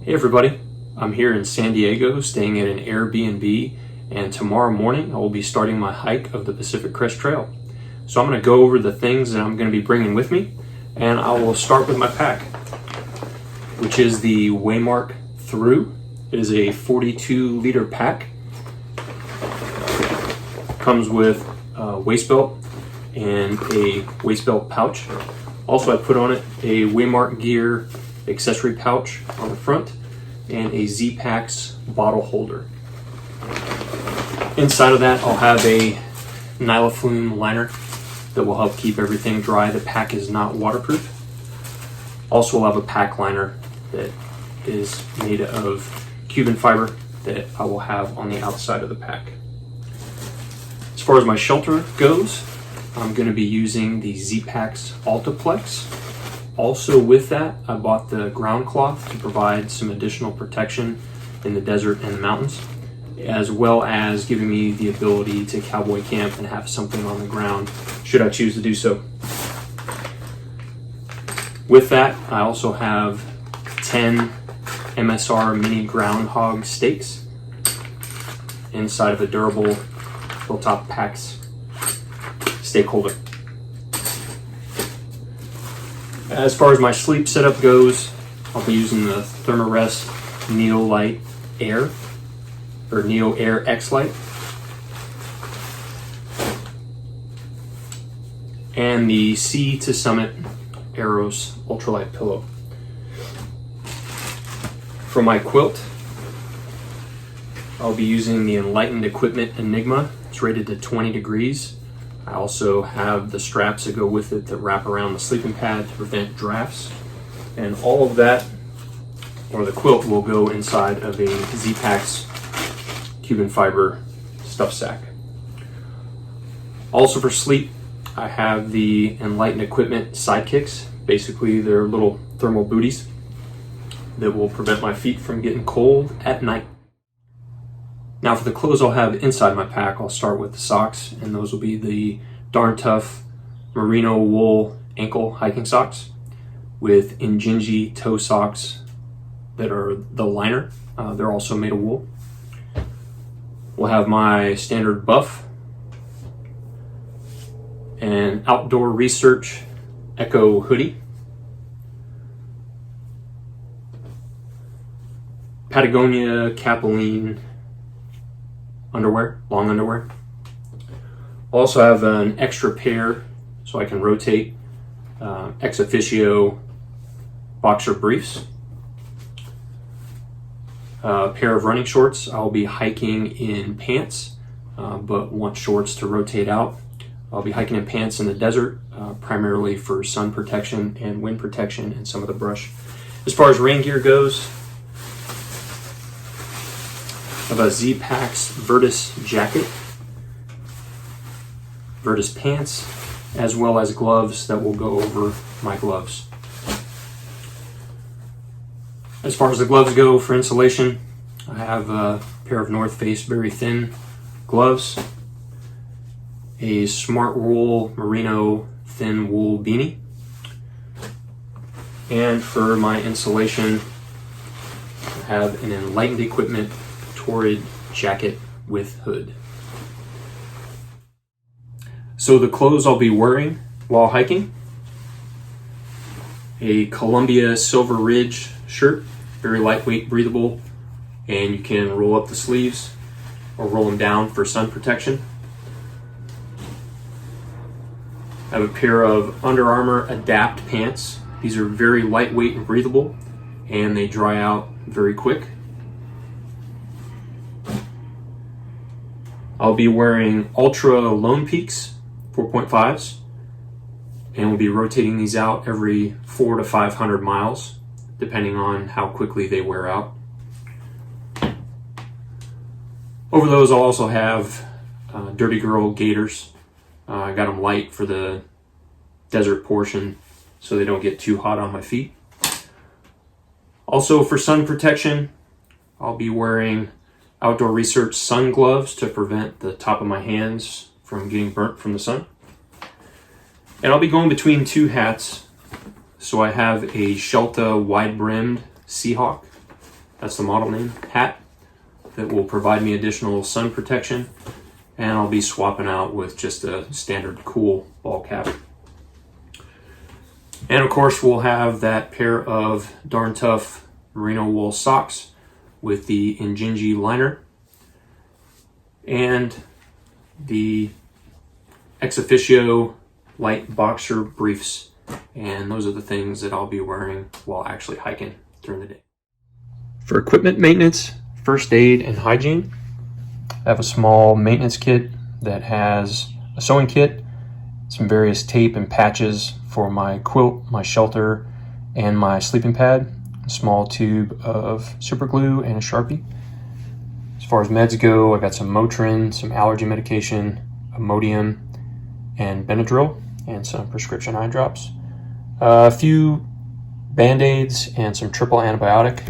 Hey everybody, I'm here in San Diego staying at an Airbnb, and tomorrow morning I will be starting my hike of the Pacific Crest Trail. So I'm going to go over the things that I'm going to be bringing with me, and I will start with my pack, which is the Waymark Thru. It is a 42-liter pack. Comes with a waist belt and a waist belt pouch. Also, I put on it a Waymark gear accessory pouch on the front and a Z-Packs bottle holder. Inside of that, I'll have a Nylaflume liner that will help keep everything dry. The pack is not waterproof. Also, we'll have a pack liner that is made of Cuban fiber that I will have on the outside of the pack. As far as my shelter goes, I'm going to be using the Z-Packs Altaplex. Also with that, I bought the ground cloth to provide some additional protection in the desert and the mountains, as well as giving me the ability to cowboy camp and have something on the ground should I choose to do so. With that, I also have 10 MSR mini groundhog steaks inside of a durable Hilltop Packs stake holder. As far as my sleep setup goes, I'll be using the Thermarest Neo Light Air, or Neo Air X Light, and the Sea to Summit Aeros Ultralight Pillow. For my quilt, I'll be using the Enlightened Equipment Enigma. It's rated to 20 degrees. I also have the straps that go with it that wrap around the sleeping pad to prevent drafts. And all of that, or the quilt, will go inside of a Z-Packs Cuban fiber stuff sack. Also for sleep, I have the Enlightened Equipment Sidekicks. Basically, they're little thermal booties that will prevent my feet from getting cold at night. Now for the clothes I'll have inside my pack, I'll start with the socks, and those will be the Darn Tough merino wool ankle hiking socks with Injinji toe socks that are the liner. They're also made of wool. We'll have my standard buff and Outdoor Research Echo hoodie, Patagonia Capilene underwear, long underwear. Also have an extra pair so I can rotate ex officio boxer briefs. A pair of running shorts. I'll be hiking in pants, but want shorts to rotate out. I'll be hiking in pants in the desert, primarily for sun protection and wind protection and some of the brush. As far as rain gear goes, I have a Z-Packs Virtus jacket, Virtus pants, as well as gloves that will go over my gloves. As far as the gloves go for insulation, I have a pair of North Face very thin gloves, a Smart Wool merino thin wool beanie, and for my insulation, I have an Enlightened Equipment Torrid jacket with hood. So the clothes I'll be wearing while hiking: a Columbia Silver Ridge shirt, very lightweight, breathable, and you can roll up the sleeves or roll them down for sun protection. I have a pair of Under Armour Adapt pants. These are very lightweight and breathable, and they dry out very quick. I'll be wearing Ultra Lone Peaks 4.5s, and we'll be rotating these out every 400 to 500 miles, depending on how quickly they wear out. Over those, I'll also have Dirty Girl gaiters. I got them light for the desert portion so they don't get too hot on my feet. Also for sun protection, I'll be wearing Outdoor Research sun gloves to prevent the top of my hands from getting burnt from the sun. And I'll be going between two hats. So I have a Shelta wide-brimmed Seahawk that's the model name, hat that will provide me additional sun protection, and I'll be swapping out with just a standard cool ball cap. And of course, we'll have that pair of darn tough merino wool socks with the Injinji liner and the ex officio light boxer briefs. And those are the things that I'll be wearing while actually hiking during the day. For equipment maintenance, first aid, and hygiene, I have a small maintenance kit that has a sewing kit, some various tape and patches for my quilt, my shelter, and my sleeping pad, a small tube of super glue, and a Sharpie. As far as meds go, I got some Motrin, some allergy medication, Imodium, and Benadryl, and some prescription eye drops. A few Band-Aids and some triple antibiotic,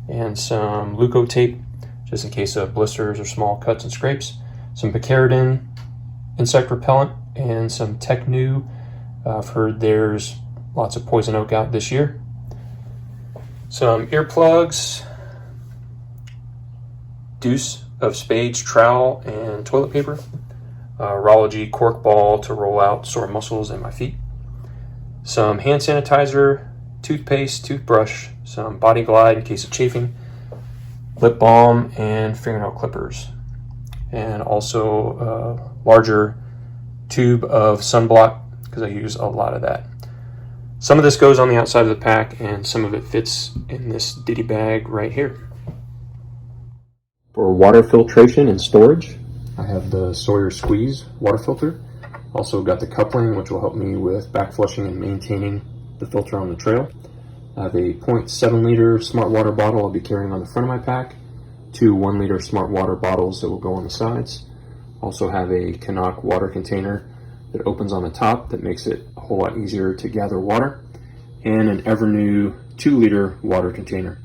and some Leuko tape, just in case of blisters or small cuts and scrapes. Some Picaridin insect repellent, and some Tecnu. I've heard there's lots of poison oak out this year. Some earplugs, deuce of spades, trowel, and toilet paper. Rology cork ball to roll out sore muscles in my feet. Some hand sanitizer, toothpaste, toothbrush, some Body Glide in case of chafing, lip balm, and fingernail clippers. And also a larger tube of sunblock, because I use a lot of that. Some of this goes on the outside of the pack, and some of it fits in this ditty bag right here. For water filtration and storage, I have the Sawyer Squeeze water filter. Also got the coupling, which will help me with back flushing and maintaining the filter on the trail. I have a 0.7 liter smart water bottle I'll be carrying on the front of my pack, 2 1 liter smart water bottles that will go on the sides. Also have a Canuck water container that opens on the top that makes it a whole lot easier to gather water, and an Evernew 2 liter water container.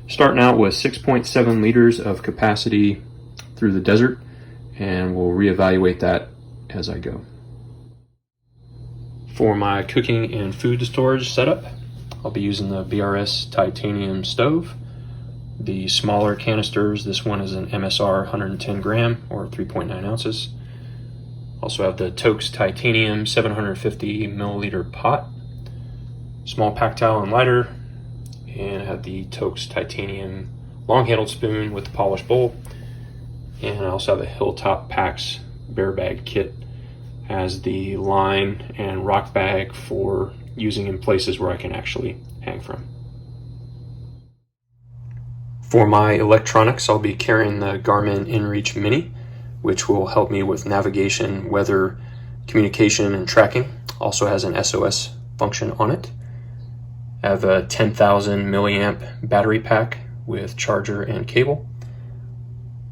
Starting out with 6.7 liters of capacity through the desert, and we'll reevaluate that as I go. For my cooking and food storage setup, I'll be using the BRS titanium stove. The smaller canisters, this one is an MSR 110 gram or 3.9 ounces. Also have the Toaks titanium 750 milliliter pot, small pack towel and lighter, and I have the Toaks titanium long-handled spoon with the polished bowl. And I also have the Hilltop Packs bear bag kit as the line and rock bag for using in places where I can actually hang from. For my electronics, I'll be carrying the Garmin InReach Mini, which will help me with navigation, weather, communication, and tracking. Also has an SOS function on it. I have a 10,000 milliamp battery pack with charger and cable,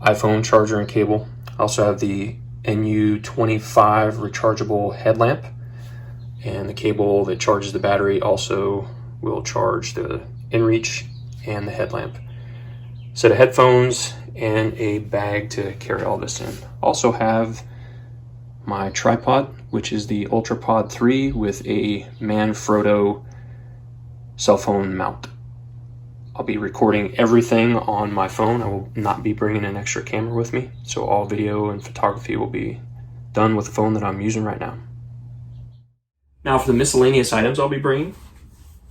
iPhone charger and cable. I also have the NU25 rechargeable headlamp, and the cable that charges the battery also will charge the InReach and the headlamp. Set of headphones and a bag to carry all this in. Also have my tripod, which is the UltraPod 3 with a Manfrotto cell phone mount. I'll be recording everything on my phone. I will not be bringing an extra camera with me, so all video and photography will be done with the phone that I'm using right now. Now for the miscellaneous items I'll be bringing,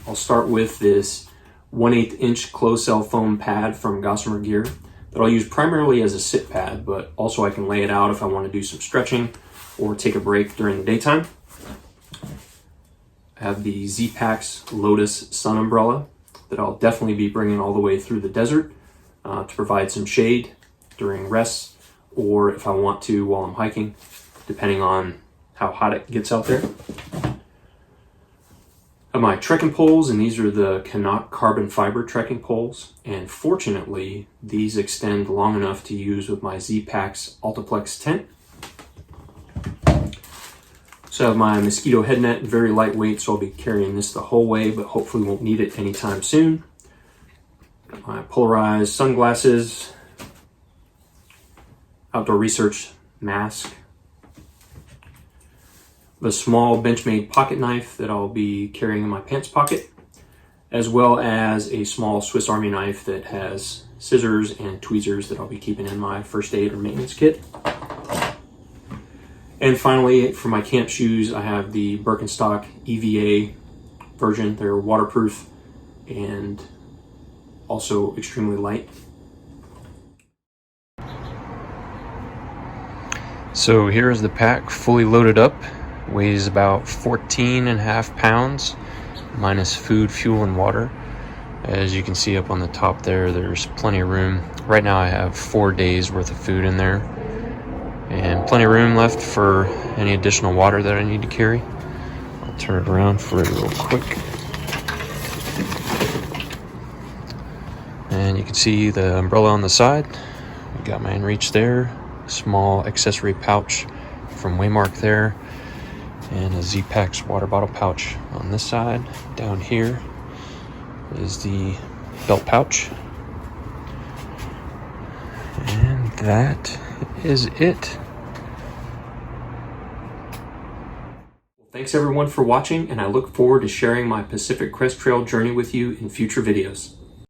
I'll start with this 1/8 inch closed cell foam pad from Gossamer Gear that I'll use primarily as a sit pad, but also I can lay it out if I want to do some stretching or take a break during the daytime. I have the Z-Packs Lotus Sun Umbrella that I'll definitely be bringing all the way through the desert to provide some shade during rests, or if I want to while I'm hiking, depending on how hot it gets out there. I have my trekking poles, and these are the Canuck carbon fiber trekking poles, and fortunately these extend long enough to use with my Z-Packs Altiplex tent. So I have my mosquito head net, very lightweight, so I'll be carrying this the whole way, but hopefully won't need it anytime soon. Got my polarized sunglasses, outdoor research mask, the small Benchmade pocket knife that I'll be carrying in my pants pocket, as well as a small Swiss Army knife that has scissors and tweezers that I'll be keeping in my first aid or maintenance kit. And finally, for my camp shoes, I have the Birkenstock EVA version. They're waterproof and also extremely light. So here is the pack fully loaded up. Weighs about 14.5 pounds, minus food, fuel, and water. As you can see up on the top there, there's plenty of room. Right now I have 4 days worth of food in there, and plenty of room left for any additional water that I need to carry. I'll turn it around for you real quick. And you can see the umbrella on the side. We got my inReach there, small accessory pouch from Waymark there, and a Z-Packs water bottle pouch on this side. Down here is the belt pouch. And that is it. Thanks everyone for watching, and I look forward to sharing my Pacific Crest Trail journey with you in future videos.